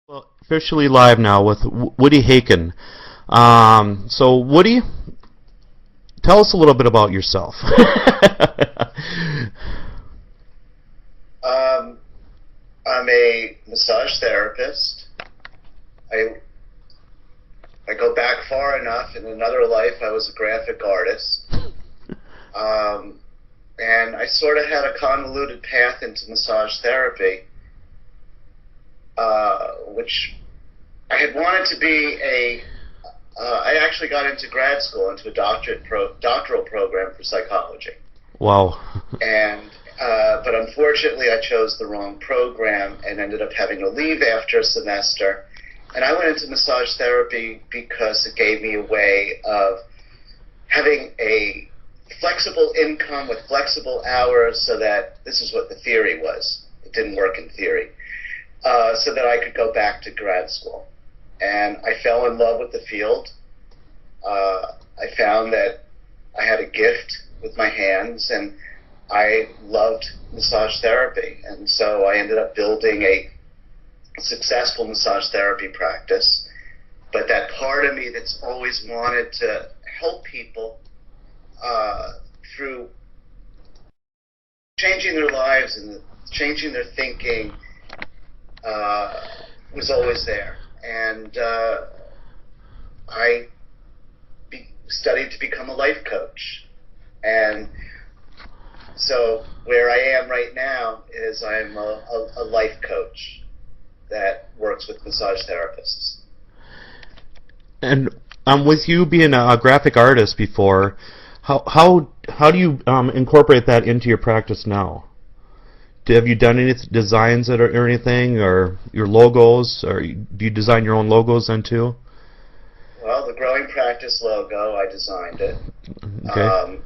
Well, officially live now with Woody Haiken. So, Woody, tell us a little bit about yourself. Um, I'm a massage therapist. I I go back far enough. In another life, I was a graphic artist, um, and I sort of had a convoluted path into massage therapy, which I had wanted to be a. I actually got into grad school, into a doctoral program for psychology. Wow. And but unfortunately, I chose the wrong program and ended up having to leave after a semester. And I went into massage therapy because it gave me a way of having a flexible income with flexible hours, so that this is what the theory was. It didn't work in theory. So that I could go back to grad school. And I fell in love with the field. I found that I had a gift with my hands, and I loved massage therapy. And so I ended up building a successful massage therapy practice. But that part of me that's always wanted to help people through changing their lives and changing their thinking was always there. And I studied to become a life coach. And so where I am right now is I'm a life coach that works with massage therapists. And with you being a graphic artist before, how do you incorporate that into your practice now? Have you done any designs that or anything, or your logos, or do you design your own logos then too? Well, the Growing Practice logo, I designed it. Okay.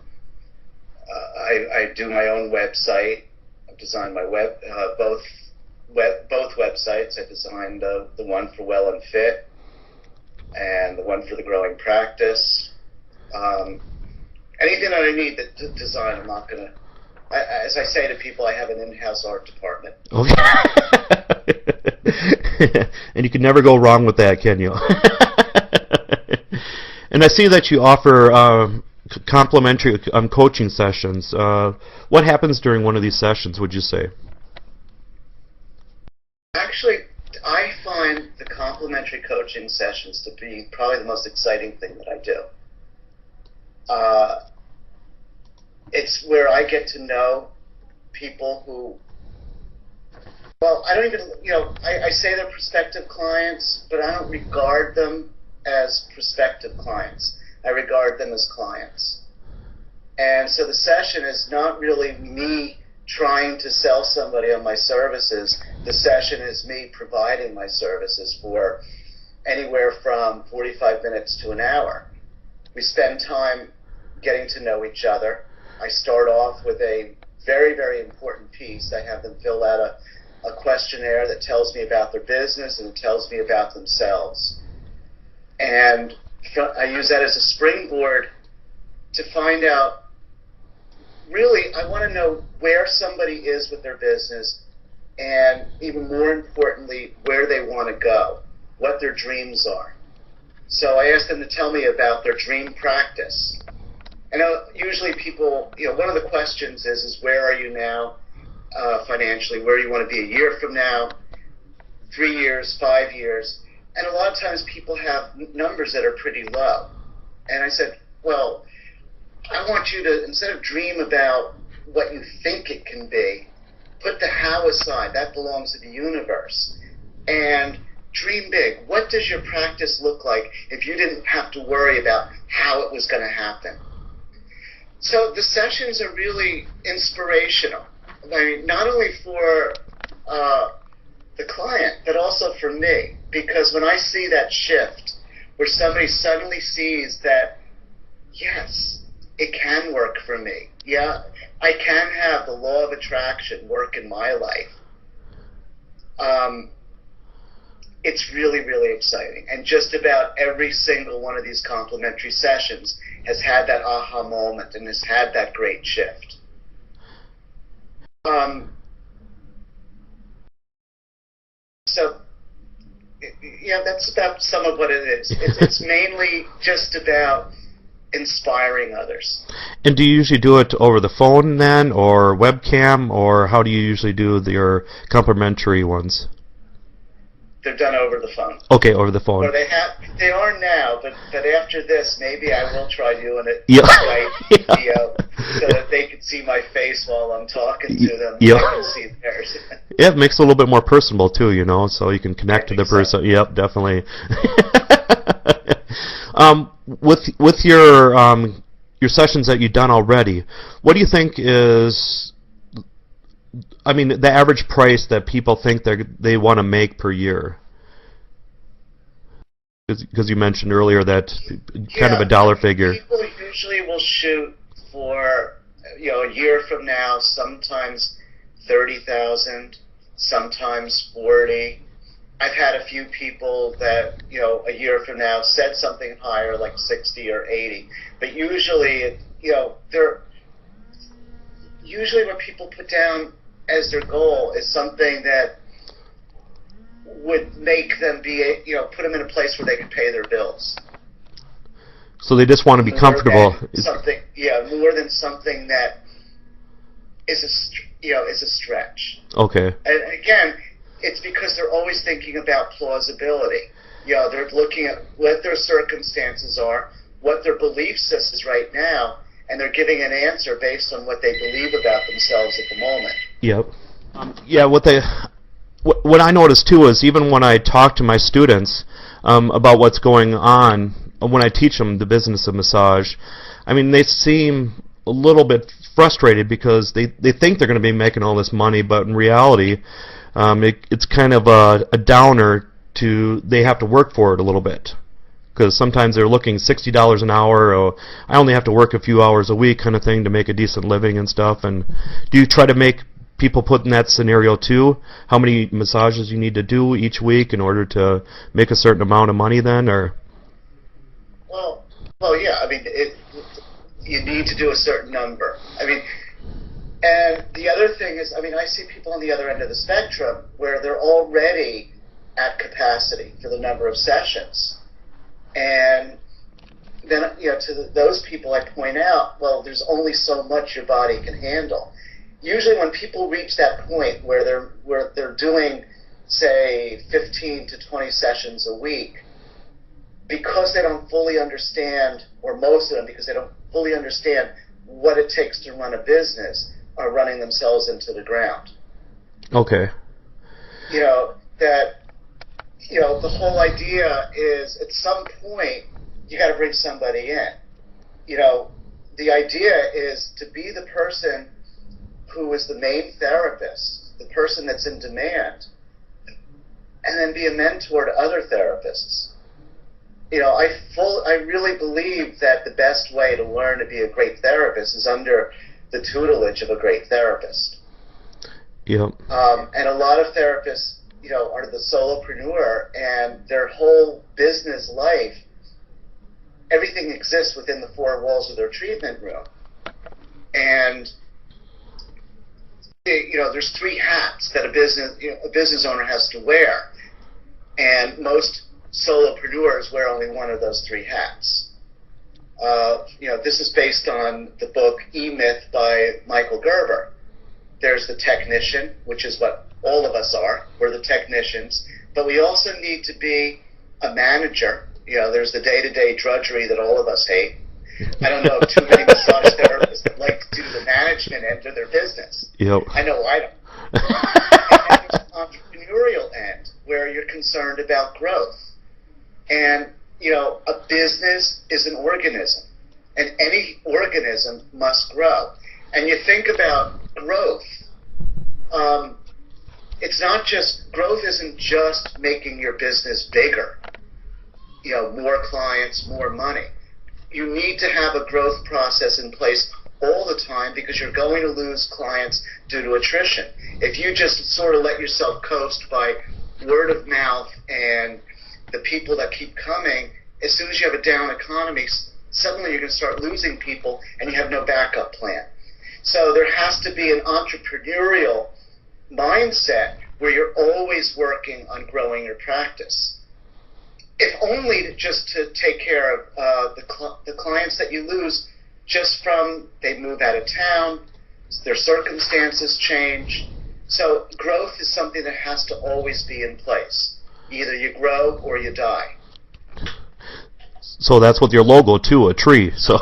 I do my own website. I've designed my both websites. I designed the one for Well and Fit and the one for the Growing Practice. Anything that I need to design, I'm not going to. As I say to people, I have an in-house art department. Okay. And you can never go wrong with that, can you? And I see that you offer complimentary coaching sessions. What happens during one of these sessions, would you say? Actually, I find the complimentary coaching sessions to be probably the most exciting thing that I do. It's where I get to know people who, well, I don't even, I say they're prospective clients, but I don't regard them as prospective clients. I regard them as clients. And so the session is not really me trying to sell somebody on my services. The session is me providing my services for anywhere from 45 minutes to an hour. We spend time getting to know each other. I start off with a very, very important piece. I have them fill out a questionnaire that tells me about their business and it tells me about themselves. And I use that as a springboard to find out, really, I want to know where somebody is with their business, and even more importantly, where they want to go, what their dreams are. So I ask them to tell me about their dream practice. And usually people, one of the questions is where are you now financially? Where do you want to be a year from now, 3 years, 5 years? And a lot of times people have numbers that are pretty low. And I said, well, I want you to, instead of dream about what you think it can be, put the how aside. That belongs to the universe. And dream big. What does your practice look like if you didn't have to worry about how it was going to happen? So the sessions are really inspirational. I mean, not only for the client, but also for me. Because when I see that shift, where somebody suddenly sees that, yes, it can work for me. Yeah, I can have the law of attraction work in my life. It's really, really exciting. And just about every single one of these complimentary sessions has had that aha moment and has had that great shift. So Yeah, that's about some of what it is. It's mainly just about inspiring others. And do you usually do it over the phone then, or webcam, or how do you usually do your complimentary ones? They're done over the phone. Okay, over the phone. Or they are now, but after this, maybe I will try doing it Yeah. Skype video so that they can see my face while I'm talking to them. Yeah. I can see theirs. Yeah, it makes it a little bit more personable too, so you can connect to the person. So. Yep, definitely. With your sessions that you've done already, what do you think is, the average price that people think they want to make per year? Because you mentioned earlier that kind of a dollar figure. People usually will shoot for a year from now, sometimes 30,000, sometimes 40. I've had a few people that a year from now said something higher, like 60 or 80. But usually, usually what people put down as their goal is something that would make them put them in a place where they can pay their bills. So they just want to be comfortable. More than something that is a stretch. Okay. And again, it's because they're always thinking about plausibility. They're looking at what their circumstances are, what their belief system is right now, and they're giving an answer based on what they believe about themselves at the moment. Yep. What I notice too is even when I talk to my students about what's going on, when I teach them the business of massage, they seem a little bit frustrated because they think they're going to be making all this money, but in reality, it's kind of a downer they have to work for it a little bit. Because sometimes they're looking $60 an hour, or I only have to work a few hours a week kind of thing to make a decent living and stuff. And do you try to make people put in that scenario too? How many massages you need to do each week in order to make a certain amount of money then, or? Well, yeah. You need to do a certain number. And the other thing is, I see people on the other end of the spectrum where they're already at capacity for the number of sessions. And then, to those people I point out, well, there's only so much your body can handle. Usually when people reach that point where they're doing, say, 15 to 20 sessions a week, because they don't fully understand, or most of them, because they don't fully understand what it takes to run a business, are running themselves into the ground. Okay. The whole idea is at some point you got to bring somebody in. The idea is to be the person who is the main therapist, the person that's in demand, and then be a mentor to other therapists. I really believe that the best way to learn to be a great therapist is under the tutelage of a great therapist. Yep. And a lot of therapists, are the solopreneur, and their whole business life, everything exists within the four walls of their treatment room. And there's three hats that a business owner has to wear, and most solopreneurs wear only one of those three hats. This is based on the book E-Myth by Michael Gerber. There's the technician, which is what all of us are. We're the technicians. But we also need to be a manager. There's the day-to-day drudgery that all of us hate. I don't know too many massage therapists that like to do the management end of their business. Yep. I know I don't. And there's an entrepreneurial end where you're concerned about growth. And, a business is an organism. And any organism must grow. And you think about growth. Growth isn't just making your business bigger. More clients, more money. You need to have a growth process in place all the time because you're going to lose clients due to attrition. If you just sort of let yourself coast by word of mouth and the people that keep coming, as soon as you have a down economy, suddenly you're going to start losing people and you have no backup plan. So there has to be an entrepreneurial mindset where you're always working on growing your practice. if only just to take care of the clients that you lose just from they move out of town, their circumstances change. So growth is something that has to always be in place. Either you grow or you die. So that's with your logo too, a tree. So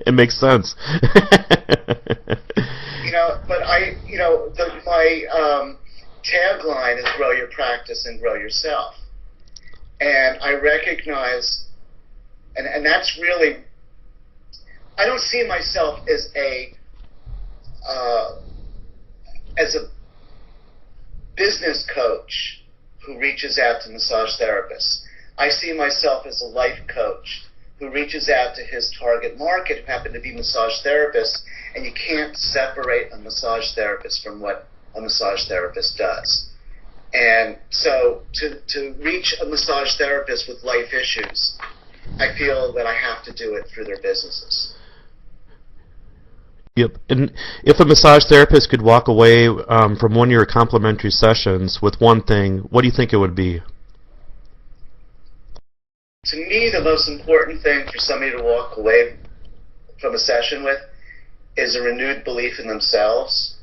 it makes sense. But my tagline is grow your practice and grow yourself. And I recognize, and that's really, I don't see myself as a business coach who reaches out to massage therapists. I see myself as a life coach who reaches out to his target market, who happen to be massage therapists, and you can't separate a massage therapist from what a massage therapist does. And so to reach a massage therapist with life issues, I feel that I have to do it through their businesses. Yep. And if a massage therapist could walk away from one of your complimentary sessions with one thing, what do you think it would be? To me, the most important thing for somebody to walk away from a session with is a renewed belief in themselves,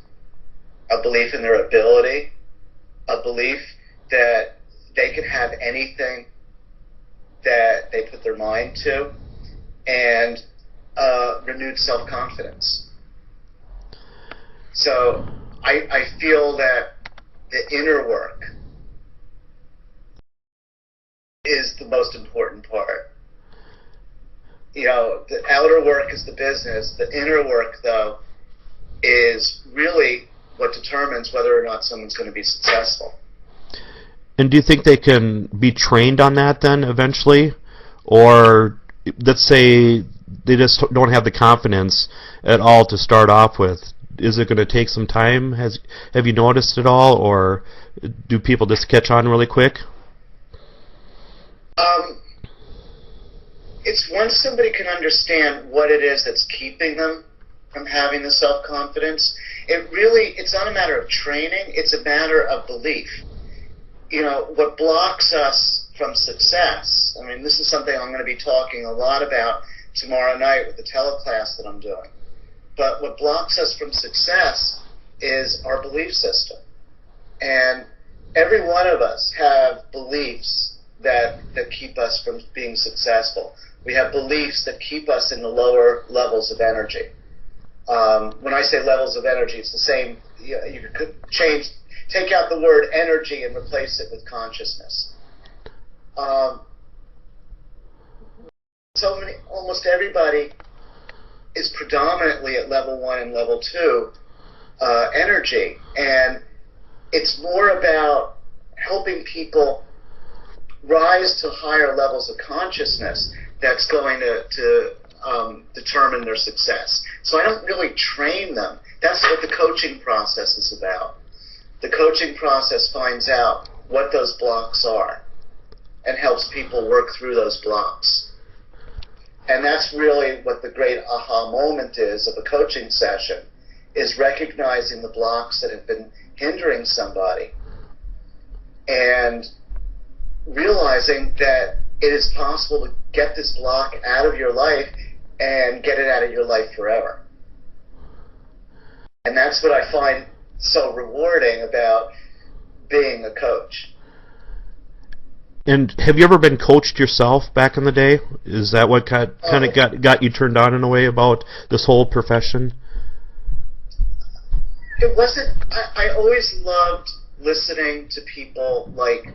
a belief in their ability, a belief that they can have anything that they put their mind to, and renewed self-confidence. So I feel that the inner work is the most important part. The outer work is the business. The inner work, though, is really what determines whether or not someone's going to be successful. And do you think they can be trained on that then eventually? Or let's say they just don't have the confidence at all to start off with. Is it going to take some time? Have you noticed it all? Or do people just catch on really quick? It's once somebody can understand what it is that's keeping them from having the self-confidence, it's not a matter of training, it's a matter of belief. What blocks us from success, this is something I'm going to be talking a lot about tomorrow night with the teleclass that I'm doing. But what blocks us from success is our belief system. And every one of us have beliefs that keep us from being successful. We have beliefs that keep us in the lower levels of energy. When I say levels of energy, it's the same. You could take out the word energy and replace it with consciousness. Almost everybody is predominantly at level 1 and level 2 energy, and it's more about helping people rise to higher levels of consciousness that's going to determine their success. So I don't really train them. That's what the coaching process is about. The coaching process finds out what those blocks are and helps people work through those blocks. And that's really what the great aha moment is of a coaching session, is recognizing the blocks that have been hindering somebody and realizing that it is possible to get this block out of your life and get it out of your life forever. And that's what I find so rewarding about being a coach. And have you ever been coached yourself back in the day? Is that what kind of got you turned on in a way about this whole profession? It wasn't. I always loved listening to people like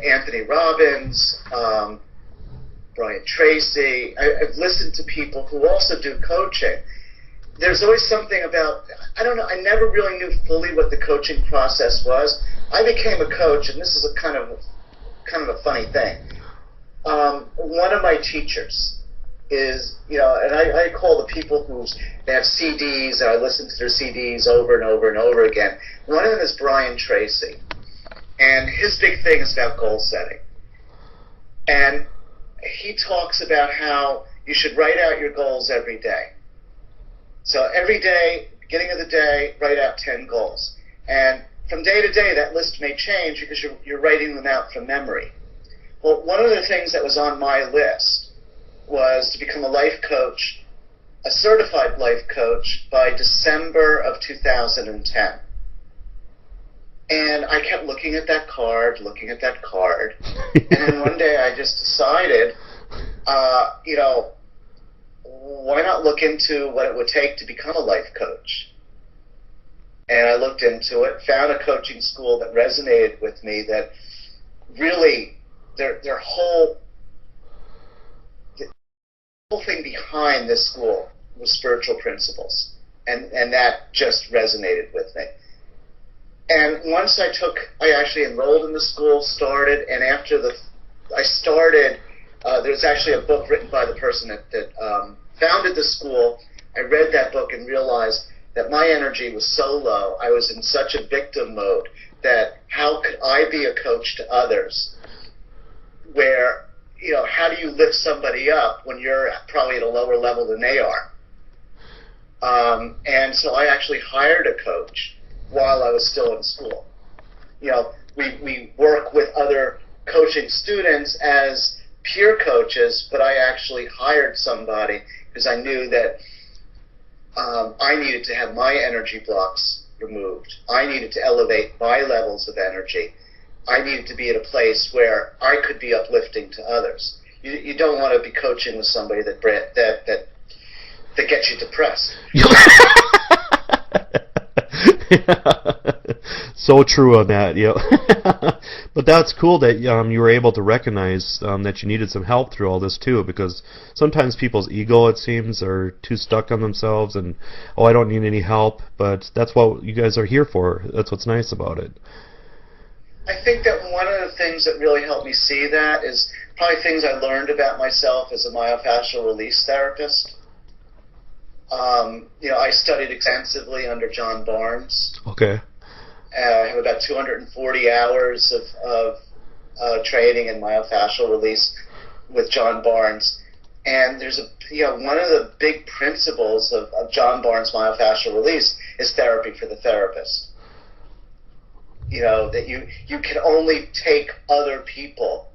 Anthony Robbins, Brian Tracy. I've listened to people who also do coaching. There's always something about, I don't know, I never really knew fully what the coaching process was. I became a coach, and this is a kind of a funny thing. One of my teachers is, and I call the people they have CDs, and I listen to their CDs over and over and over again. One of them is Brian Tracy, and his big thing is about goal setting. And he talks about how you should write out your goals every day. So every day, beginning of the day, write out 10 goals. And from day to day, that list may change because you're writing them out from memory. Well, one of the things that was on my list was to become a life coach, a certified life coach, by December of 2010. And I kept looking at that card, and then one day I just decided, why not look into what it would take to become a life coach? And I looked into it, found a coaching school that resonated with me, that really, their whole thing behind this school was spiritual principles. And that just resonated with me. And once I actually enrolled in the school, started, and after I started, there's actually a book written by the person that founded the school. I read that book and realized that my energy was so low, I was in such a victim mode, that how could I be a coach to others where, how do you lift somebody up when you're probably at a lower level than they are? And so I actually hired a coach while I was still in school. We work with other coaching students as peer coaches, but I actually hired somebody because I knew that I needed to have my energy blocks removed. I needed to elevate my levels of energy. I needed to be at a place where I could be uplifting to others. You don't want to be coaching with somebody that gets you depressed. So true on that, But that's cool that you were able to recognize that you needed some help through all this too, because sometimes people's ego, it seems, are too stuck on themselves and, I don't need any help, but that's what you guys are here for. That's what's nice about it. I think that one of the things that really helped me see that is probably things I learned about myself as a myofascial release therapist. I studied extensively under John Barnes. Okay. I have about 240 hours of training in myofascial release with John Barnes. And there's one of the big principles of John Barnes' myofascial release is therapy for the therapist. That you can only take other people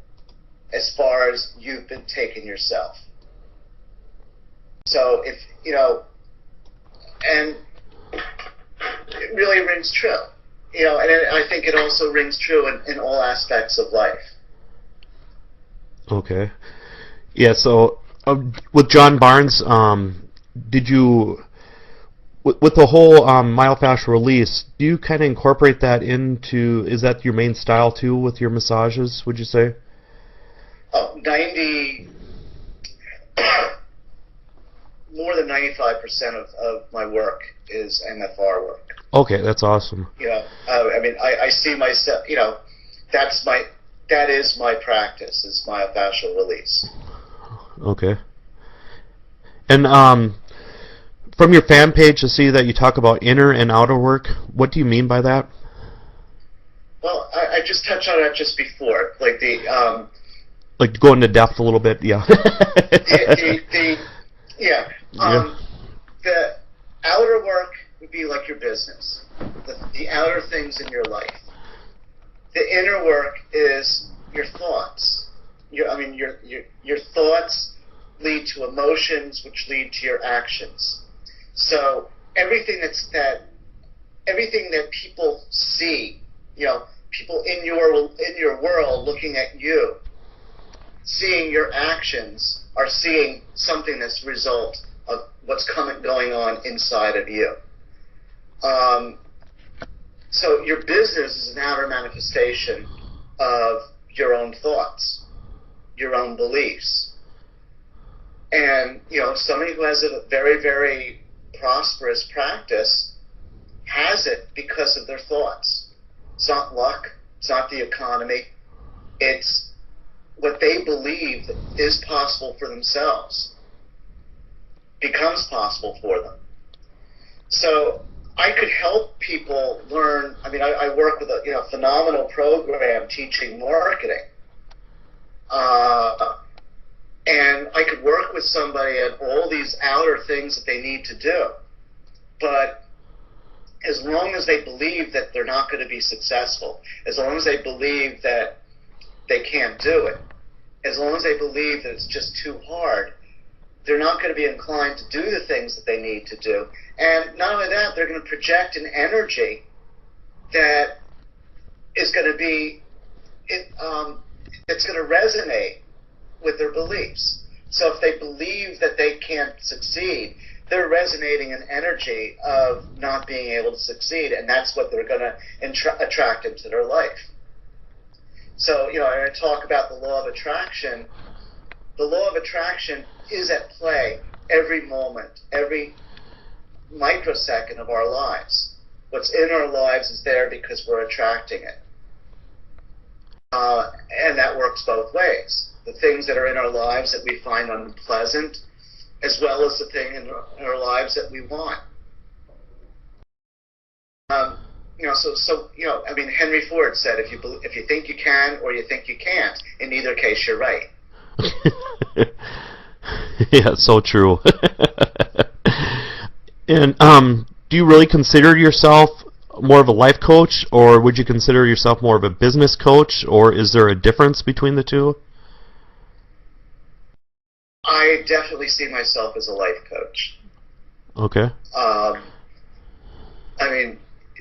as far as you've been taken yourself. So if, and it really rings true. And I think it also rings true in all aspects of life. Okay. Yeah, so with John Barnes, did you, with the whole myofascial release, do you kind of incorporate that into, is that your main style too with your massages, would you say? More than 95% of my work is MFR work. Okay, that's awesome. I see myself, that is my practice, is myofascial release. Okay. And from your fan page, I see that you talk about inner and outer work. What do you mean by that? Well, I just touched on it just before, like like go into depth a little bit, yeah. The outer work would be like your business, the outer things in your life. The inner work is your thoughts. Your thoughts lead to emotions, which lead to your actions. So everything that people see, people in your world looking at you, seeing your actions, are seeing something that's the result of what's going on inside of you. So your business is an outer manifestation of your own thoughts, your own beliefs. And, somebody who has a very, very prosperous practice has it because of their thoughts. It's not luck. It's not the economy. It's what they believe is possible for themselves becomes possible for them. So I could help people learn. I work with a phenomenal program teaching marketing, and I could work with somebody at all these outer things that they need to do. But as long as they believe that they're not going to be successful, as long as they believe that they can't do it, as long as they believe that it's just too hard, they're not going to be inclined to do the things that they need to do. And not only that, they're going to project an energy that is going to be, it's going to resonate with their beliefs. So if they believe that they can't succeed, they're resonating an energy of not being able to succeed, and that's what they're going to attract into their life. So, I talk about the law of attraction. The law of attraction is at play every moment, every microsecond of our lives. What's in our lives is there because we're attracting it. And that works both ways. The things that are in our lives that we find unpleasant, as well as the thing in our lives that we want. Henry Ford said, if you think you can or you think you can't, in either case, you're right. Yeah, so true. And do you really consider yourself more of a life coach, or would you consider yourself more of a business coach, or is there a difference between the two? I definitely see myself as a life coach. Okay.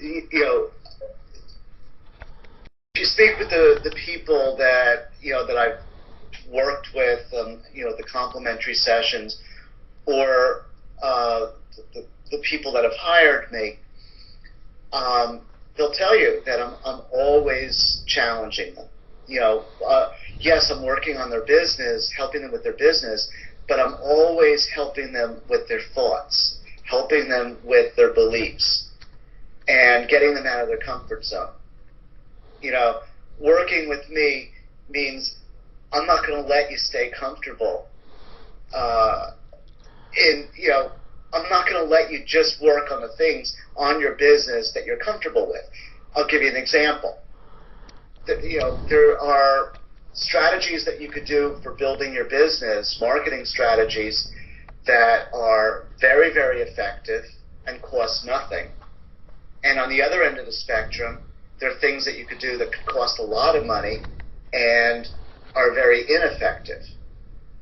If you speak with the people that that I've worked with, the complimentary sessions, or the people that have hired me, they'll tell you that I'm always challenging them. Yes, I'm working on their business, helping them with their business, but I'm always helping them with their thoughts, helping them with their beliefs, and getting them out of their comfort zone. Working with me means I'm not going to let you stay comfortable. I'm not going to let you just work on the things on your business that you're comfortable with. I'll give you an example. There are strategies that you could do for building your business, marketing strategies that are very, very effective and cost nothing. And on the other end of the spectrum, there are things that you could do that could cost a lot of money and are very ineffective.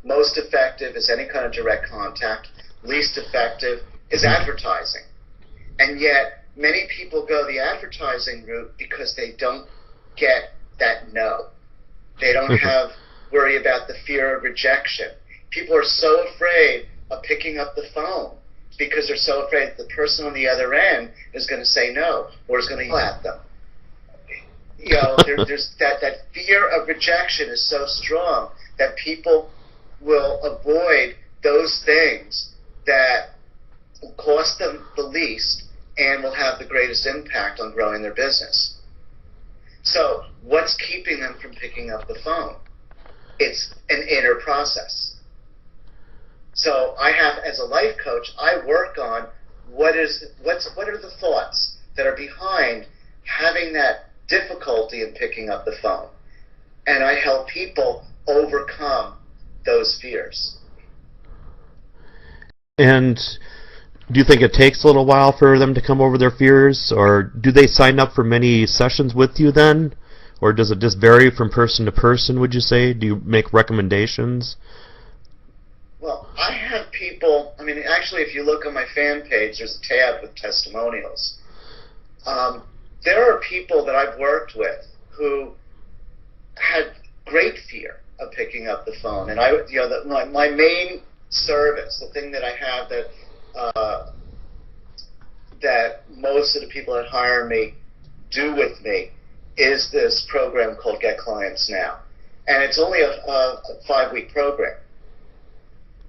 Most effective is any kind of direct contact. Least effective is advertising. And yet, many people go the advertising route because they don't get that no. They don't worry about the fear of rejection. People are so afraid of picking up the phone because they're so afraid that the person on the other end is going to say no or is going to yell at them. There's that fear of rejection is so strong that people will avoid those things that will cost them the least and will have the greatest impact on growing their business. So what's keeping them from picking up the phone? It's an inner process. So I have, as a life coach, I work on what are the thoughts that are behind having that difficulty in picking up the phone. And I help people overcome those fears. And do you think it takes a little while for them to come over their fears, or do they sign up for many sessions with you then? Or does it just vary from person to person, would you say? Do you make recommendations? Well, I have people, actually, if you look on my fan page, there's a tab with testimonials. There are people that I've worked with who had great fear of picking up the phone. And my main service, the thing that I have that most of the people that hire me do with me, is this program called Get Clients Now. And it's only a 5-week program.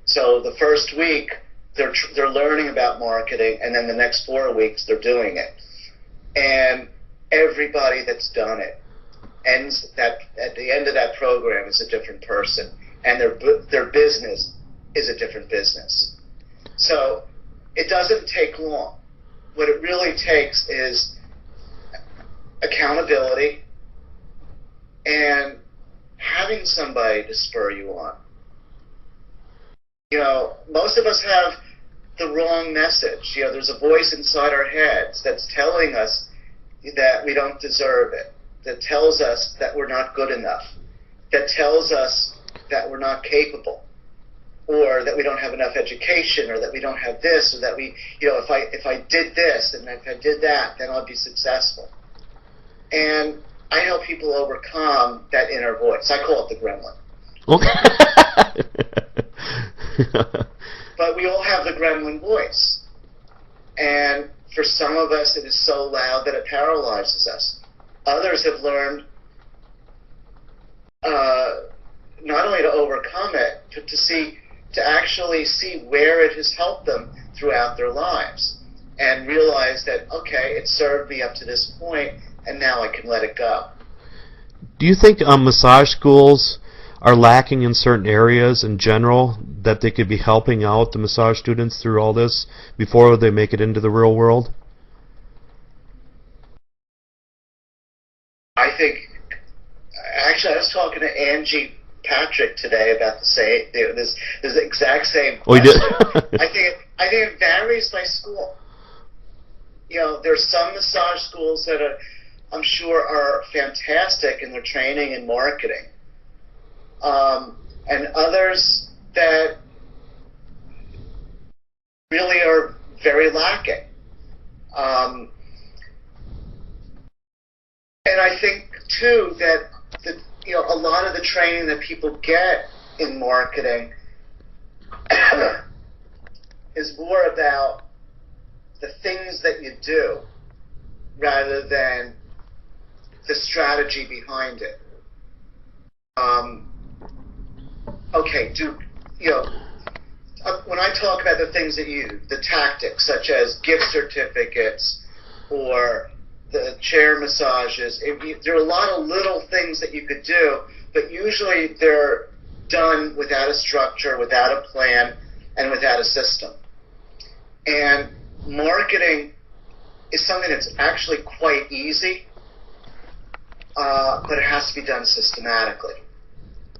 So the first week, they're learning about marketing, and then the next 4 weeks, they're doing it. And everybody that's done it ends that at the end of that program is a different person, and their business is a different business. So it doesn't take long. What it really takes is accountability and having somebody to spur you on. Most of us have the wrong message. There's a voice inside our heads that's telling us that we don't deserve it, that tells us that we're not good enough, that tells us that we're not capable, or that we don't have enough education, or that we don't have this, or that if I did this and if I did that, then I'll be successful. And I help people overcome that inner voice. I call it the gremlin. But we all have the gremlin voice. And for some of us, it is so loud that it paralyzes us. Others have learned not only to overcome it, but to actually see where it has helped them throughout their lives and realize that, okay, it served me up to this point, and now I can let it go. Do you think massage schools are lacking in certain areas in general, that they could be helping out the massage students through all this before they make it into the real world? I think, actually, I was talking to Angie Patrick today about this exact same question. Oh, you did? I think it varies by school. There's some massage schools that I'm sure are fantastic in their training and marketing, and others that really are very lacking. And I think too that a lot of the training that people get in marketing is more about the things that you do rather than the strategy behind it. When I talk about the things that the tactics, such as gift certificates or the chair massages, there are a lot of little things that you could do, but usually they're done without a structure, without a plan, and without a system. And marketing is something that's actually quite easy, but it has to be done systematically.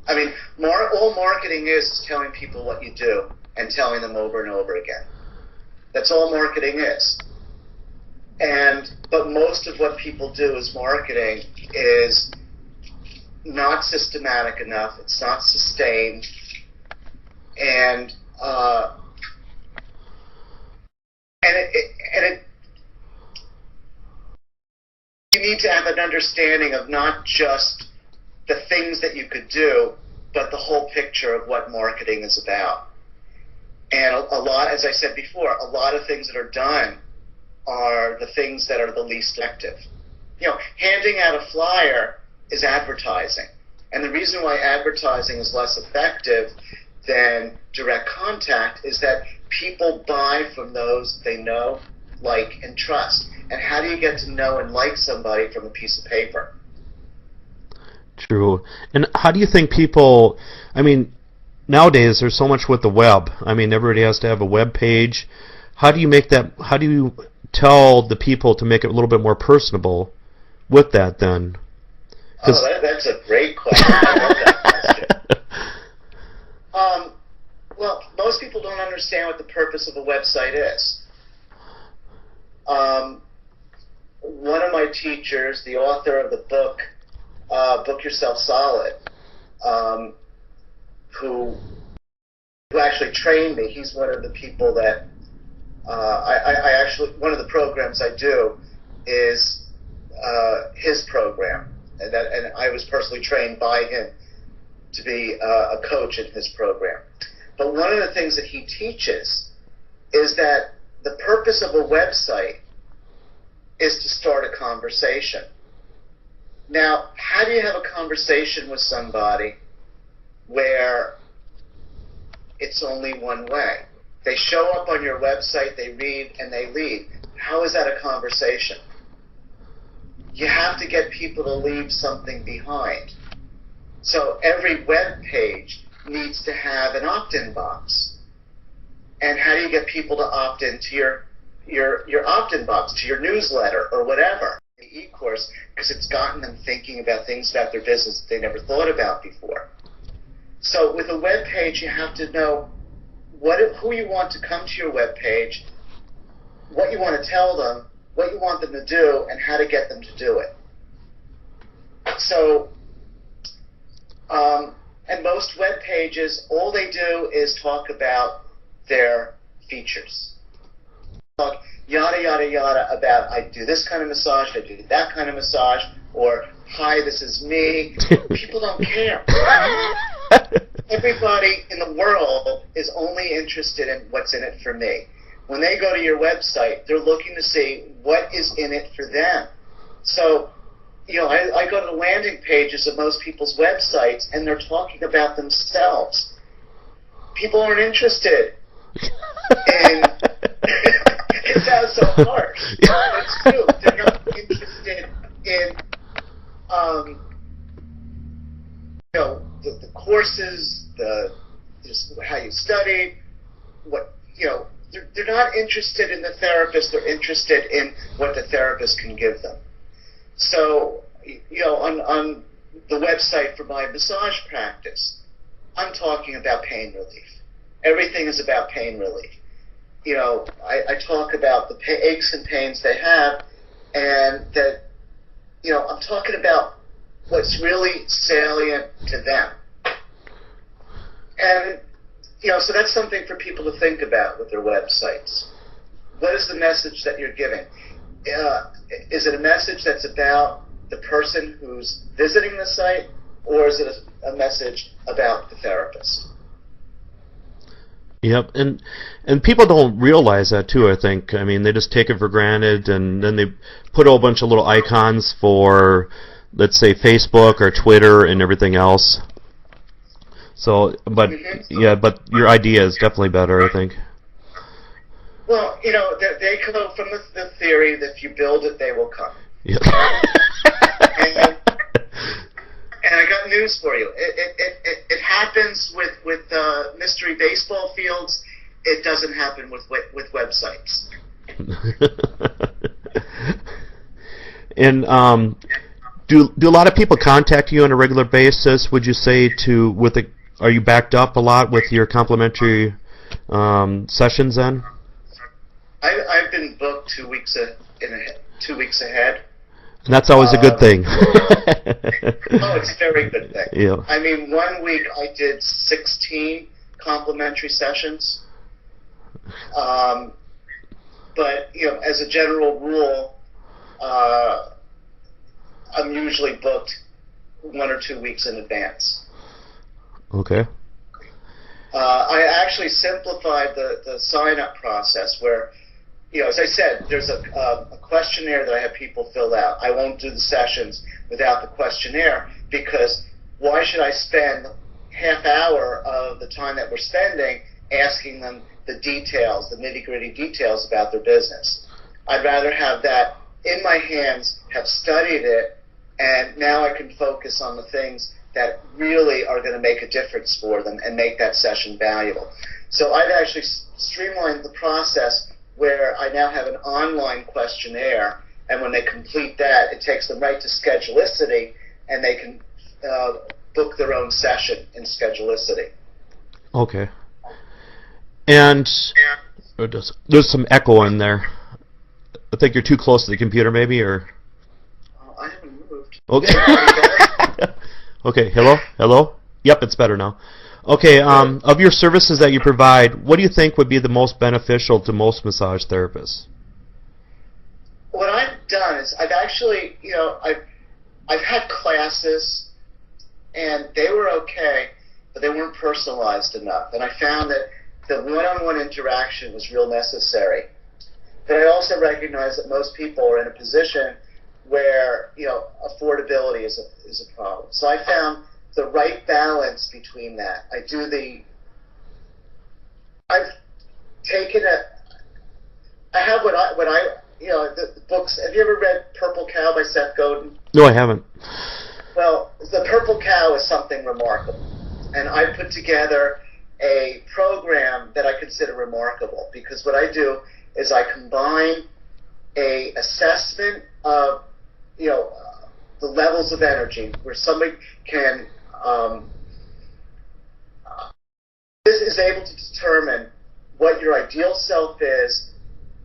I mean, all marketing is telling people what you do and telling them over and over again. That's all marketing is. But most of what people do as marketing is not systematic enough. It's not sustained, and you need to have an understanding of not just the things that you could do, but the whole picture of what marketing is about. And a lot, as I said before, a lot of things that are done are the things that are the least effective. Handing out a flyer is advertising. And the reason why advertising is less effective than direct contact is that people buy from those they know, like, and trust. And how do you get to know and like somebody from a piece of paper? True. And how do you think people, nowadays there's so much with the web. Everybody has to have a web page. How do you tell the people to make it a little bit more personable with that then? That's a great question. I love that question. Well, most people don't understand what the purpose of a website is. One of my teachers, the author of the book, Book Yourself Solid, who actually trained me, he's one of the people that I actually, one of the programs I do is his program, and I was personally trained by him to be a coach in his program. But one of the things that he teaches is that the purpose of a website is to start a conversation. Now, how do you have a conversation with somebody where it's only one way? They show up on your website, they read, and they leave. How is that a conversation? You have to get people to leave something behind. So every web page needs to have an opt-in box. And how do you get people to opt into your opt-in box, to your newsletter or whatever? The e-course, because it's gotten them thinking about things about their business that they never thought about before. So with a web page, you have to know who you want to come to your web page, what you want to tell them, what you want them to do, and how to get them to do it. So, and most web pages, all they do is talk about their features. Talk yada, yada, yada about, I do this kind of massage, I do that kind of massage, or, hi, this is me. People don't care. Everybody in the world is only interested in what's in it for me. When they go to your website, they're looking to see what is in it for them. So, I go to the landing pages of most people's websites, and they're talking about themselves. People aren't interested in... It sounds so harsh. But it's true. They're not interested in, the courses, just how you studied, they're not interested in the therapist. They're interested in what the therapist can give them. So, on the website for my massage practice, I'm talking about pain relief. Everything is about pain relief. I talk about the aches and pains they have, and that, I'm talking about what's really salient to them. And, so that's something for people to think about with their websites. What is the message that you're giving? Is it a message that's about the person who's visiting the site, or is it a message about the therapist? Yep, and people don't realize that too, I think. I mean, they just take it for granted, and then they put a whole bunch of little icons for, let's say, Facebook or Twitter and everything else. So, but your idea is definitely better, I think. Well, they come from the theory that if you build it, they will come. Yeah. And I got news for you. It happens with mystery baseball fields. It doesn't happen with websites. And do a lot of people contact you on a regular basis? Would you say are you backed up a lot with your complimentary sessions then? I've been booked 2 weeks 2 weeks ahead. And that's always a good thing. It's a very good thing. Yeah. I mean, 1 week I did 16 complimentary sessions. But, as a general rule, I'm usually booked 1 or 2 weeks in advance. Okay. I actually simplified the sign-up process where, as I said, there's a questionnaire that I have people fill out. I won't do the sessions without the questionnaire, because why should I spend half hour of the time that we're spending asking them the details, the nitty-gritty details about their business? I'd rather have that in my hands, have studied it, and now I can focus on the things that really are going to make a difference for them and make that session valuable. So I've actually streamlined the process where I now have an online questionnaire, and when they complete that, it takes them right to Schedulicity, and they can book their own session in Schedulicity. Okay. And there's some echo in there. I think you're too close to the computer, maybe, or... I haven't moved. Okay. Okay, hello? Yep, it's better now. Okay, of your services that you provide, what do you think would be the most beneficial to most massage therapists? What I've done is I've actually, I've had classes, and they were okay, but they weren't personalized enough. And I found that the one-on-one interaction was real necessary. But I also recognize that most people are in a position where, affordability is a problem. So I found the right balance between that. I've taken I have the books. Have you ever read Purple Cow by Seth Godin? No, I haven't. Well, the Purple Cow is something remarkable. And I put together a program that I consider remarkable, because what I do is I combine a assessment of, the levels of energy, where somebody can, this is able to determine what your ideal self is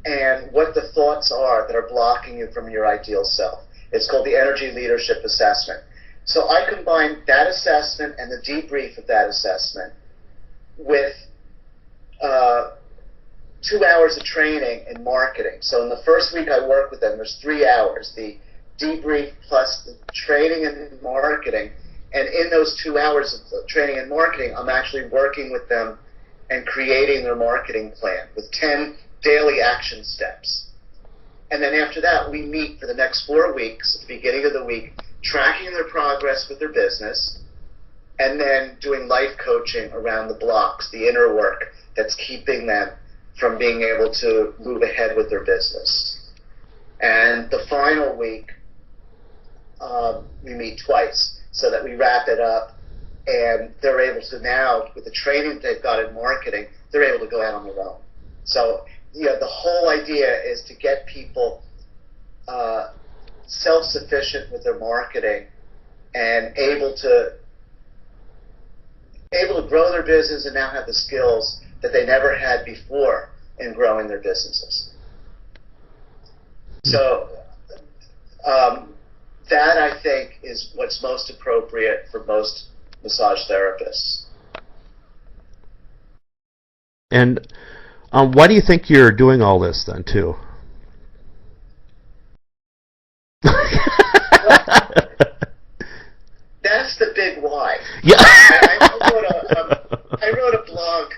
and what the thoughts are that are blocking you from your ideal self. It's called the Energy Leadership Assessment. So I combine that assessment and the debrief of that assessment with 2 hours of training in marketing. So in the first week I work with them, there's 3 hours, the debrief plus the training in marketing. And in those 2 hours of training in marketing, I'm actually working with them and creating their marketing plan with 10 daily action steps. And then after that, we meet for the next 4 weeks, at the beginning of the week, tracking their progress with their business, and then doing life coaching around the blocks, the inner work that's keeping them from being able to move ahead with their business. And the final week, we meet twice so that we wrap it up, and they're able to now, with the training they've got in marketing, they're able to go out on their own. So, the whole idea is to get people self-sufficient with their marketing and able to grow their business and now have the skills that they never had before in growing their businesses. So that, I think, is what's most appropriate for most massage therapists. And why do you think you're doing all this then, too? That's the big why. Yeah. I wrote a blog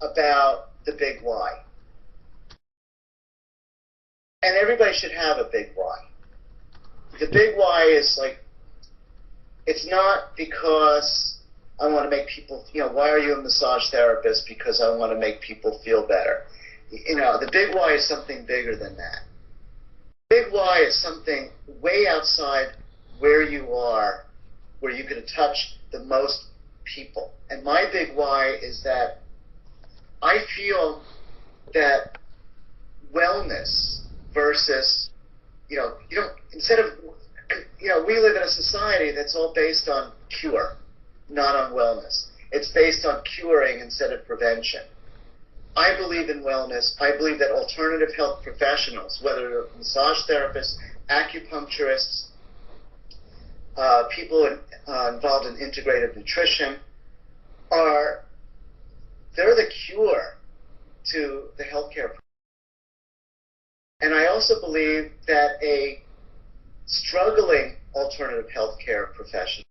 about the big why. And everybody should have a big why. The big why is it's not because I want to make people, why are you a massage therapist? Because I want to make people feel better. The big why is something bigger than that. Big why is something way outside where you are, where you can touch the most people. And my big why is that I feel that wellness versus, instead of, we live in a society that's all based on cure, not on wellness. It's based on curing instead of prevention. I believe in wellness. I believe that alternative health professionals, whether they're massage therapists, acupuncturists, people involved in integrative nutrition, they're the cure to the healthcare. And I also believe that a struggling alternative healthcare professional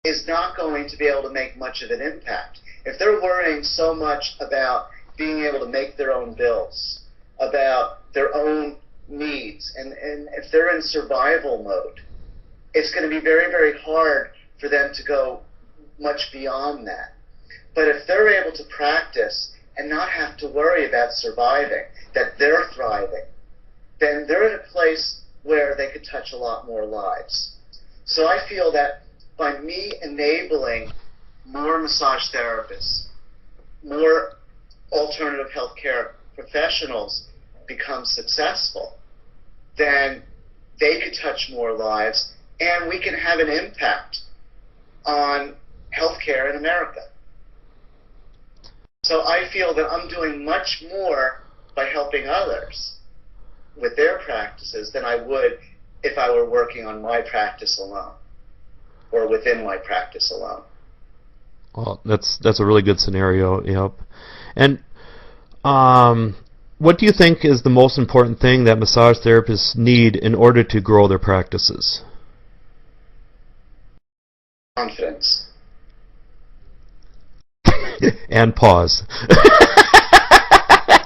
is not going to be able to make much of an impact. If they're worrying so much about being able to make their own bills, about their own needs, and if they're in survival mode, it's going to be very, very hard for them to go much beyond that. But if they're able to practice and not have to worry about surviving, that they're thriving, then they're in a place where they could touch a lot more lives. So I feel that by me enabling more massage therapists, more alternative healthcare professionals become successful, then they could touch more lives, and we can have an impact on healthcare in America. So I feel that I'm doing much more by helping others with their practices than I would if I were working on my practice alone or within my practice alone. Well, that's a really good scenario. Yep. And what do you think is the most important thing that massage therapists need in order to grow their practices? Confidence. And pause.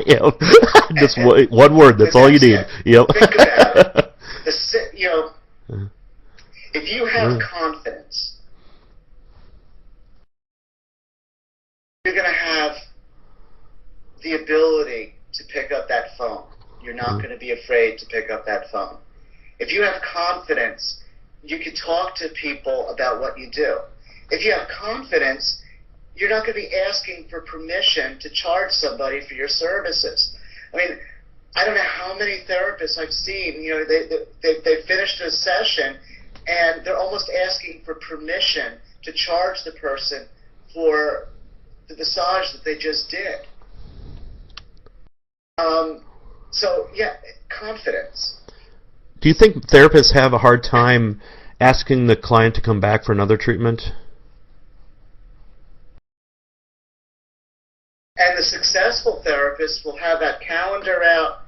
Yep. Just one word. That's all you need. Yep. Think about it. If you have confidence, you're going to have the ability to pick up that phone. You're not going to be afraid to pick up that phone. If you have confidence, you can talk to people about what you do. If you have confidence, you're not going to be asking for permission to charge somebody for your services. I mean, I don't know how many therapists I've seen, they finished a session and they're almost asking for permission to charge the person for the massage that they just did. So yeah, confidence. Do you think therapists have a hard time asking the client to come back for another treatment? And the successful therapist will have that calendar out.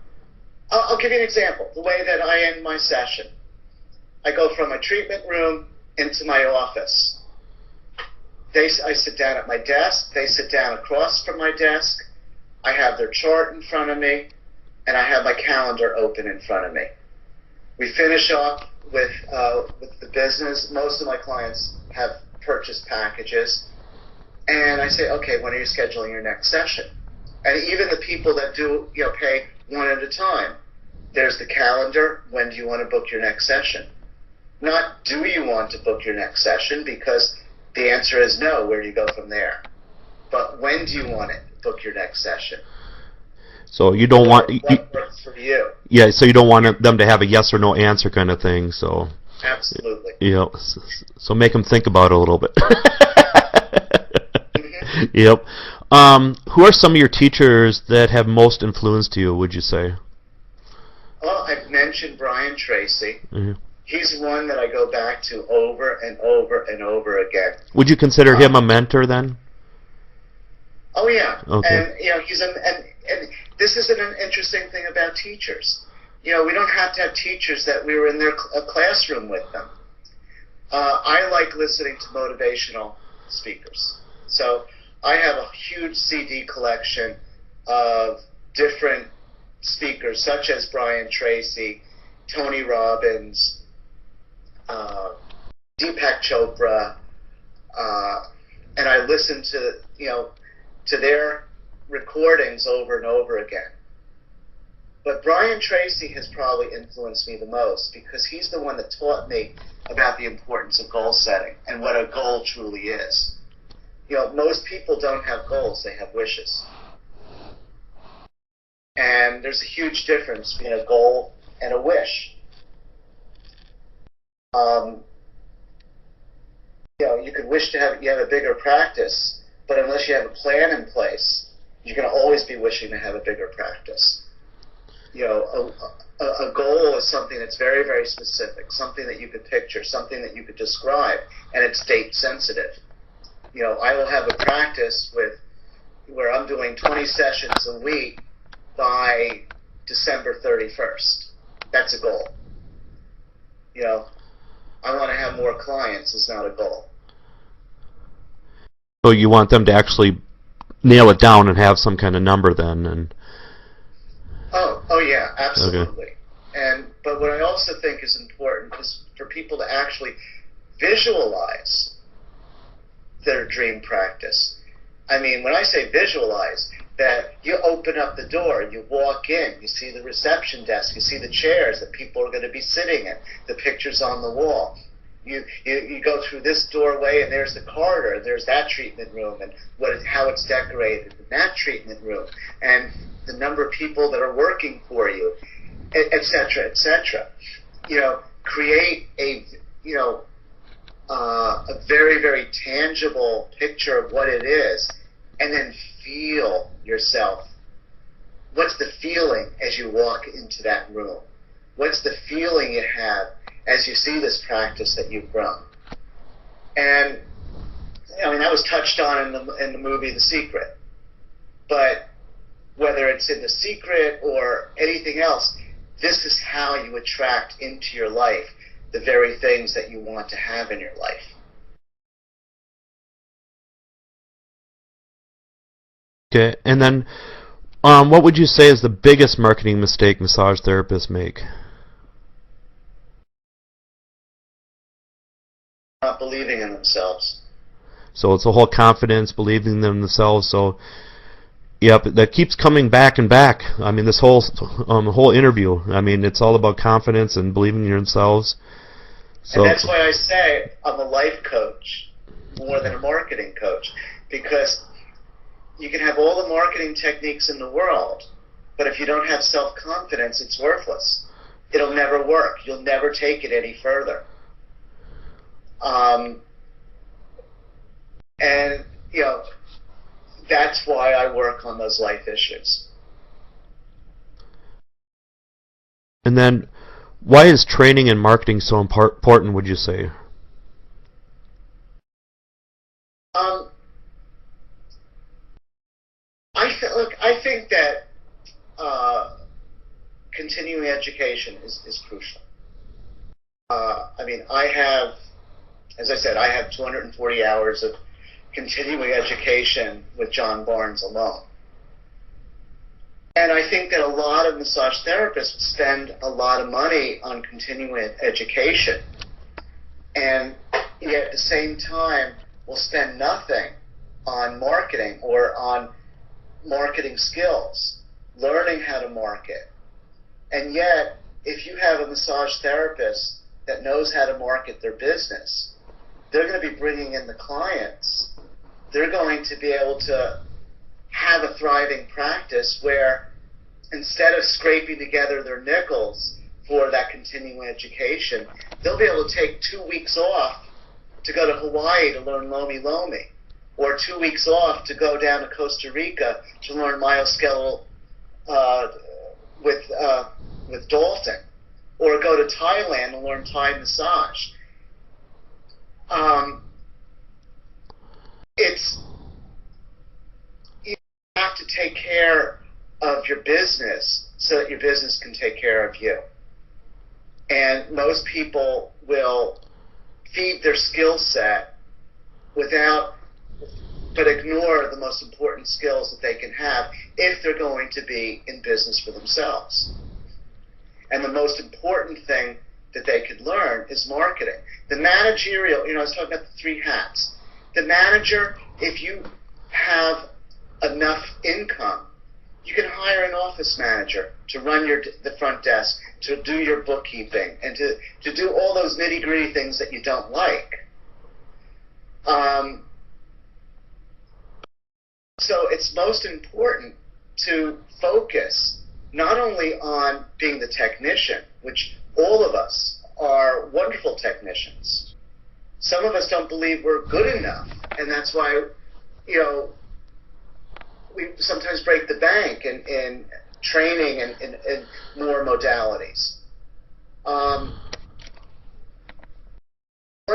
I'll give you an example. The way that I end my session. I go from my treatment room into my office. I sit down at my desk. They sit down across from my desk. I have their chart in front of me, and I have my calendar open in front of me. We finish up with the business. Most of my clients have purchased packages, and I say, okay, when are you scheduling your next session? And even the people that do, pay one at a time, there's the calendar. When do you want to book your next session? Not do you want to book your next session, because the answer is no. Where do you go from there? But when do you want to book your next session? So you don't want what works for you? Yeah, so you don't want them to have a yes or no answer kind of thing. So absolutely. So make them think about it a little bit. Mm-hmm. Yep. Who are some of your teachers that have most influenced you, would you say? Well, I've mentioned Brian Tracy. Mm-hmm. He's one that I go back to over and over and over again. Would you consider him a mentor then? Oh yeah. Okay. And he's and this is an interesting thing about teachers. We don't have to have teachers that we were in their classroom with them. I like listening to motivational speakers. So I have a huge CD collection of different speakers, such as Brian Tracy, Tony Robbins, Deepak Chopra, and I listen to their recordings over and over again. But Brian Tracy has probably influenced me the most, because he's the one that taught me about the importance of goal setting and what a goal truly is. Most people don't have goals, they have wishes. And there's a huge difference between a goal and a wish. You could wish to have a bigger practice, but unless you have a plan in place, you're going to always be wishing to have a bigger practice. A goal is something that's very, very specific, something that you could picture, something that you could describe, and it's date sensitive. I will have a practice where I'm doing 20 sessions a week by December 31st. That's a goal. I want to have more clients is not a goal. So you want them to actually nail it down and have some kind of number then, and Oh yeah, absolutely. Okay. But what I also think is important is for people to actually visualize their dream practice. I mean, when I say visualize, that you open up the door, you walk in, you see the reception desk, you see the chairs that people are going to be sitting in, the pictures on the wall. You go through this doorway, and there's the corridor, and there's that treatment room, and how it's decorated in that treatment room, and the number of people that are working for you, et cetera, et cetera. Create a very, very tangible picture of what it is, and then feel yourself. What's the feeling as you walk into that room? What's the feeling you have as you see this practice that you've grown? And that was touched on in the movie The Secret. But whether it's in The Secret or anything else, this is how you attract into your life the very things that you want to have in your life. Okay, and then what would you say is the biggest marketing mistake massage therapists make? Not believing in themselves. So it's a whole confidence, believing in themselves. So, yep, that keeps coming back and back. I mean, this whole interview. I mean, it's all about confidence and believing in themselves. So, and that's why I say I'm a life coach more than a marketing coach, because you can have all the marketing techniques in the world, but if you don't have self-confidence, it's worthless. It'll never work. You'll never take it any further. And that's why I work on those life issues. And then, why is training and marketing so important, would you say? I think that continuing education is crucial. I mean, as I said, I have 240 hours of continuing education with John Barnes alone. And I think that a lot of massage therapists spend a lot of money on continuing education, and yet at the same time will spend nothing on marketing or on marketing skills, learning how to market. And yet, if you have a massage therapist that knows how to market their business, they're going to be bringing in the clients. They're going to be able to have a thriving practice where instead of scraping together their nickels for that continuing education, they'll be able to take 2 weeks off to go to Hawaii to learn Lomi Lomi, or 2 weeks off to go down to Costa Rica to learn myoskeletal with Dalton, or go to Thailand and learn Thai massage. You have to take care of your business so that your business can take care of you. And most people will feed their skill set but ignore the most important skills that they can have if they're going to be in business for themselves. And the most important thing that they could learn is marketing. The managerial, I was talking about the 3 hats. The manager, if you have enough income, you can hire an office manager to run the front desk, to do your bookkeeping, and to do all those nitty-gritty things that you don't like. So it's most important to focus not only on being the technician, which all of us are wonderful technicians. Some of us don't believe we're good enough, and that's why, we sometimes break the bank in training and more modalities. One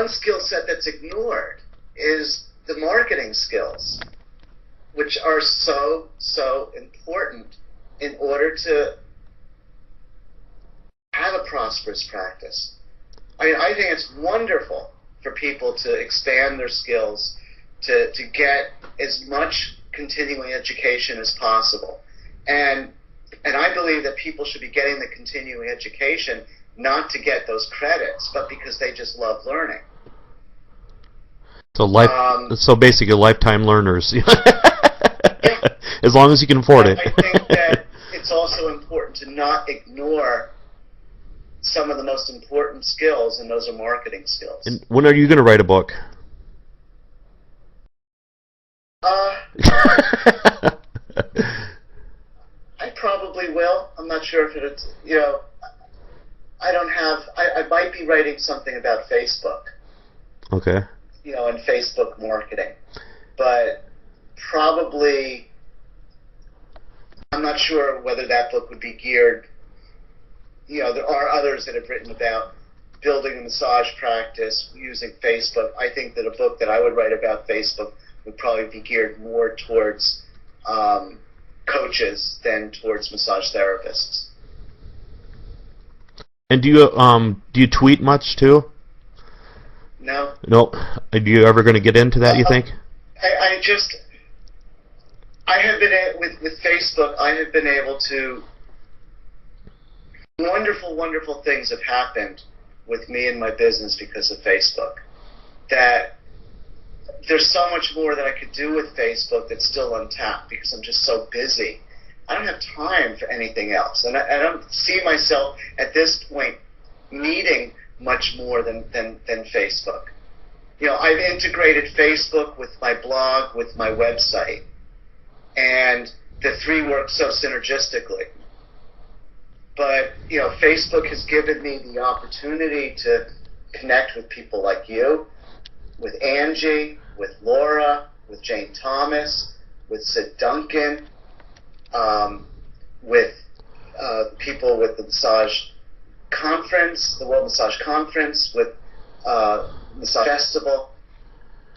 skill set that's ignored is the marketing skills, which are so important in order to have a prosperous practice. I mean, I think it's wonderful for people to expand their skills, to get as much continuing education as possible. And I believe that people should be getting the continuing education not to get those credits, but because they just love learning. So basically lifetime learners. Yeah. As long as you can afford it. I think that it's also important to not ignore some of the most important skills, and those are marketing skills. And when are you going to write a book? I probably will. I'm not sure if it's, I might be writing something about Facebook. Okay. And Facebook marketing. But probably, I'm not sure whether that book would be geared, there are others that have written about building a massage practice using Facebook. I think that a book that I would write about Facebook would probably be geared more towards coaches than towards massage therapists. And do you tweet much too? No. No. Are you ever going to get into that, you think? I have been, with Facebook, I have been able to, wonderful, wonderful things have happened with me and my business because of Facebook. That there's so much more that I could do with Facebook that's still untapped because I'm just so busy. I don't have time for anything else. And I don't see myself at this point needing much more than Facebook. I've integrated Facebook with my blog, with my website, and the 3 work so synergistically. But, Facebook has given me the opportunity to connect with people like you, with Angie, with Laura, with Jane Thomas, with Sid Duncan, with people with the massage conference, the World Massage Conference, with Massage Festival,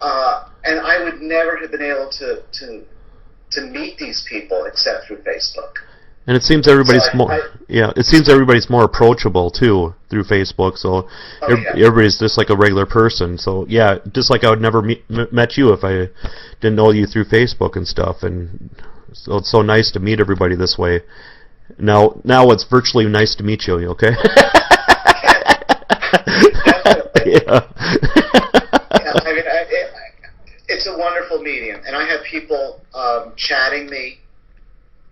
and I would never have been able to meet these people except through Facebook. And it seems everybody's So it seems everybody's more approachable too through Facebook. So everybody's just like a regular person. So yeah, just like I would never met you if I didn't know you through Facebook and stuff. And so it's so nice to meet everybody this way. Now it's virtually nice to meet you. Okay. Definitely. Yeah. Yeah, I mean, it's a wonderful medium, and I have people chatting me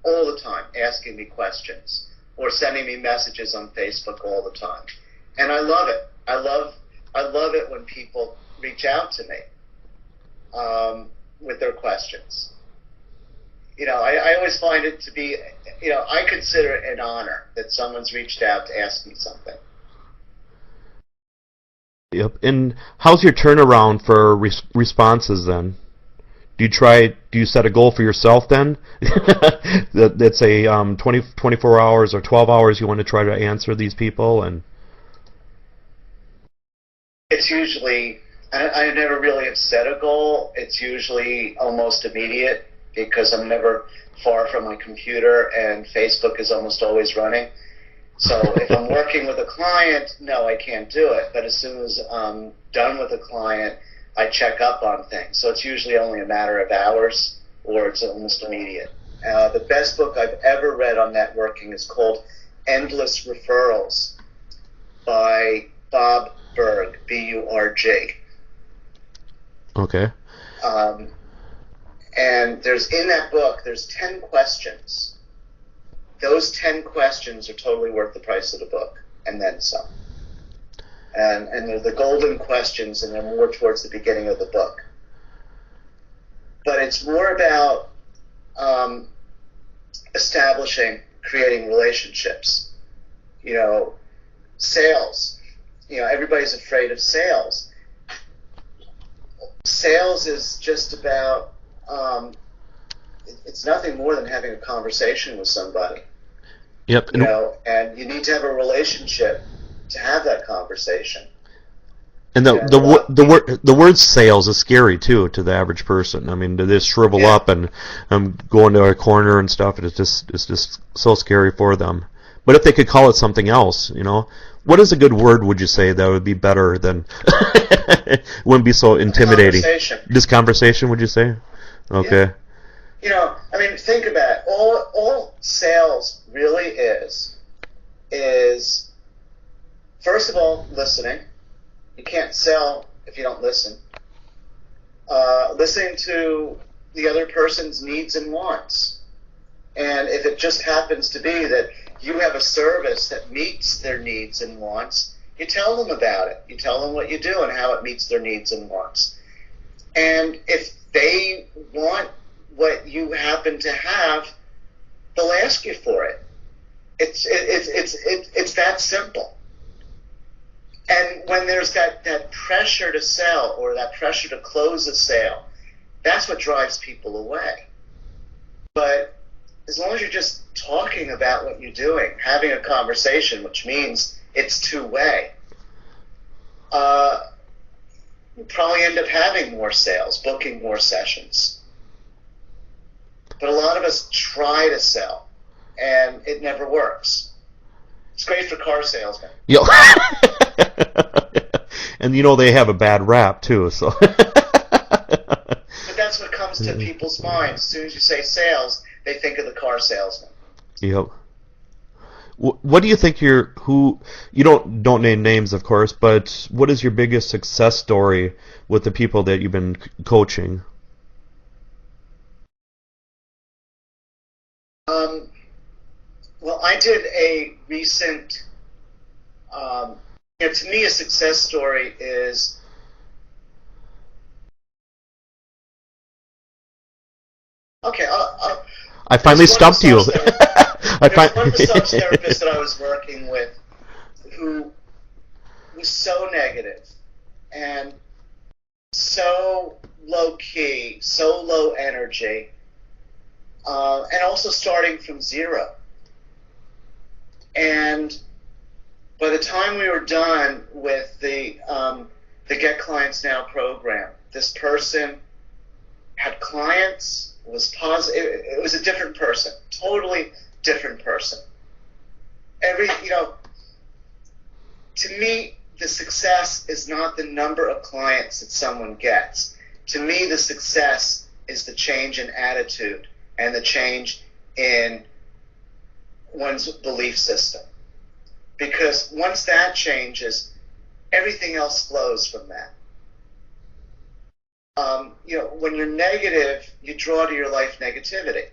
all the time, asking me questions, or sending me messages on Facebook all the time, and I love it. I love it when people reach out to me with their questions. You know, I always find it to be, you know, I consider it an honor that someone's reached out to ask me something. Yep. And how's your turnaround for responses then? Do you set a goal for yourself then? That's a 24 hours or 12 hours you want to try to answer these people? And it's usually, I never really have set a goal. It's usually almost immediate because I'm never far from my computer and Facebook is almost always running. So if I'm working with a client, no, I can't do it. But as soon as I'm done with a client, I check up on things. So it's usually only a matter of hours, or it's almost immediate. The best book I've ever read on networking is called Endless Referrals by Bob Burg, B-U-R-G. Okay. And in that book, there's 10 questions. Those 10 questions are totally worth the price of the book, and then some. And they're the golden questions, and they're more towards the beginning of the book. But it's more about creating relationships. You know, sales. You know, everybody's afraid of sales. Sales is just about, it's nothing more than having a conversation with somebody. Yep. You know, and you need to have a relationship to have that conversation. And the word sales is scary too to the average person. I mean, they just shrivel up and go into a corner and stuff. And it's just so scary for them. But if they could call it something else, you know, what is a good word? Would you say that would be better than wouldn't be so intimidating? This conversation, would you say? Okay. Yeah. You know, I mean, think about it. All sales really is first of all, listening. You can't sell if you don't listen. Listening to the other person's needs and wants. And if it just happens to be that you have a service that meets their needs and wants, you tell them about it. You tell them what you do and how it meets their needs and wants. And if they want what you happen to have, they'll ask you for it. It's that simple. And when there's that pressure to sell or that pressure to close a sale, that's what drives people away. But as long as you're just talking about what you're doing, having a conversation, which means it's two-way, you probably end up having more sales, booking more sessions. But a lot of us try to sell, and it never works. It's great for car salesmen. Yo. And you know they have a bad rap too, so. But that's what comes to people's minds. As soon as you say sales, they think of the car salesman. Yep. What do you think you don't name names, of course, but what is your biggest success story with the people that you've been coaching? Well, I did a recent, to me a success story is, okay, I finally stumped you. There's one massage therapist that I was working with who was so negative and so low key, so low energy, and also starting from zero. And by the time we were done with the Get Clients Now program, this person had clients, was positive. It was a different person, totally different person. To me, the success is not the number of clients that someone gets. To me, the success is the change in attitude and the change in one's belief system. Because once that changes, everything else flows from that. When you're negative, you draw to your life negativity.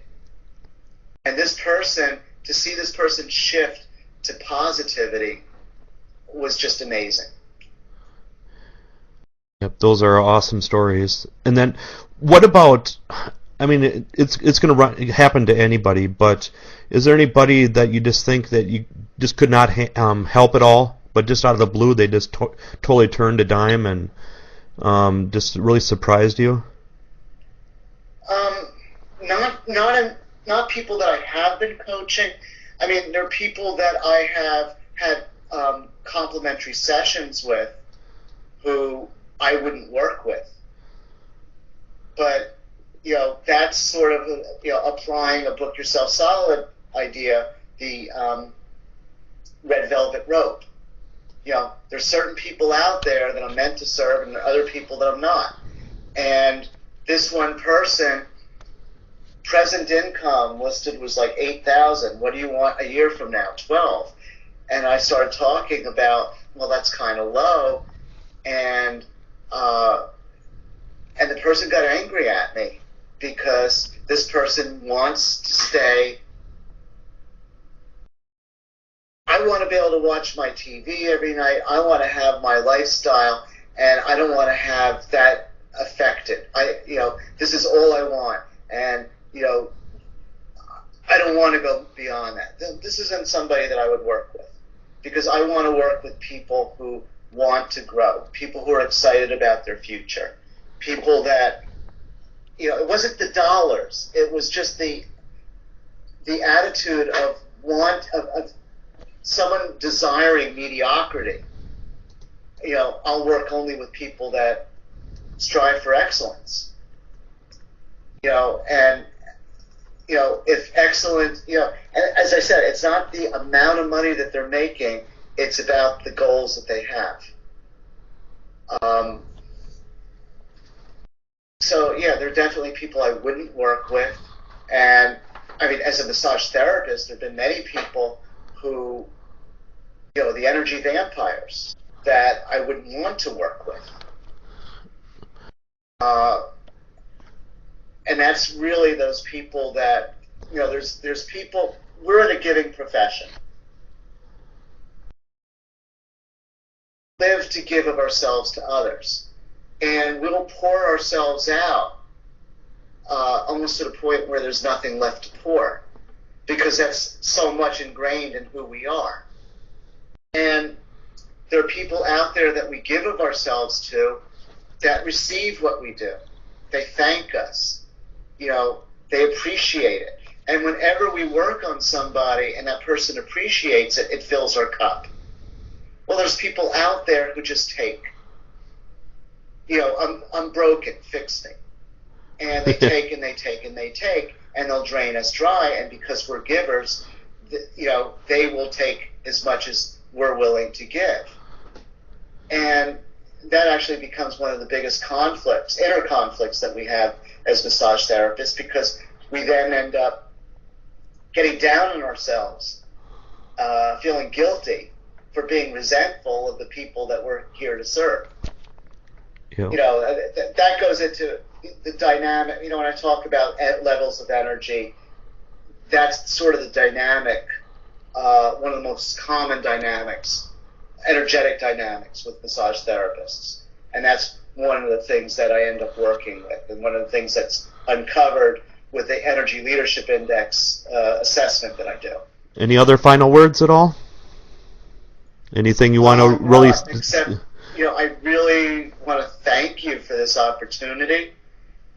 And to see this person shift to positivity was just amazing. Yep, those are awesome stories. And then, what about? I mean, it's going to happen to anybody, but is there anybody that you just think that you just could not help at all, but just out of the blue they just totally turned a dime and just really surprised you? Not people that I have been coaching. I mean, there are people that I have had complimentary sessions with who I wouldn't work with. But, that's sort of, applying a book yourself solid idea, the red velvet rope. There's certain people out there that I'm meant to serve and there are other people that I'm not. And this one person, present income listed was like $8,000. What do you want a year from now? 12. And I started talking about, well, that's kind of low. And the person got angry at me because this person wants to stay. I want to be able to watch my TV every night. I want to have my lifestyle, and I don't want to have that affected. This is all I want, and I don't want to go beyond that. This isn't somebody that I would work with, because I want to work with people who want to grow, people who are excited about their future, people that, it wasn't the dollars, it was just the attitude of someone desiring mediocrity. I'll work only with people that strive for excellence. If excellence, and as I said, it's not the amount of money that they're making, it's about the goals that they have. So yeah, there are definitely people I wouldn't work with. And I mean, as a massage therapist, there have been many people who, the energy vampires that I wouldn't want to work with. And that's really those people that, there's people, we're in a giving profession. Live to give of ourselves to others. And we'll pour ourselves out almost to the point where there's nothing left to pour, because that's so much ingrained in who we are. And there are people out there that we give of ourselves to that receive what we do. They thank us. They appreciate it. And whenever we work on somebody and that person appreciates it, it fills our cup. Well, there's people out there who just take. I'm broken, fix me. And they take and they take and they take, and they'll drain us dry. And because we're givers, they will take as much as we're willing to give. And that actually becomes one of the biggest inner conflicts that we have as massage therapists, because we then end up getting down on ourselves, feeling guilty for being resentful of the people that we're here to serve. Yeah. That goes into the dynamic. When I talk about levels of energy, that's sort of the dynamic, one of the most common dynamics, energetic dynamics with massage therapists. And that's one of the things that I end up working with, and one of the things that's uncovered with the Energy Leadership Index assessment that I do. Any other final words at all? Anything you want to really... Except, I really want to thank you for this opportunity,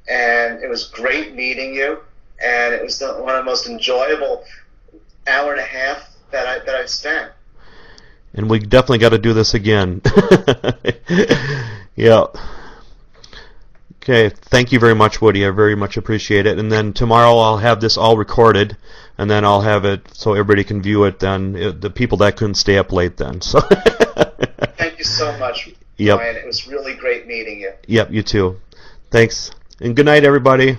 and it was great meeting you. and it was one of the most enjoyable hour and a half that I've spent. And we definitely got to do this again. Yeah. Okay, thank you very much, Woody. I very much appreciate it. And then tomorrow I'll have this all recorded, and then I'll have it so everybody can view it. Then the people that couldn't stay up late, then. So. Thank you so much, Yep. Ryan. It was really great meeting you. Yep, you too. Thanks, and good night, everybody.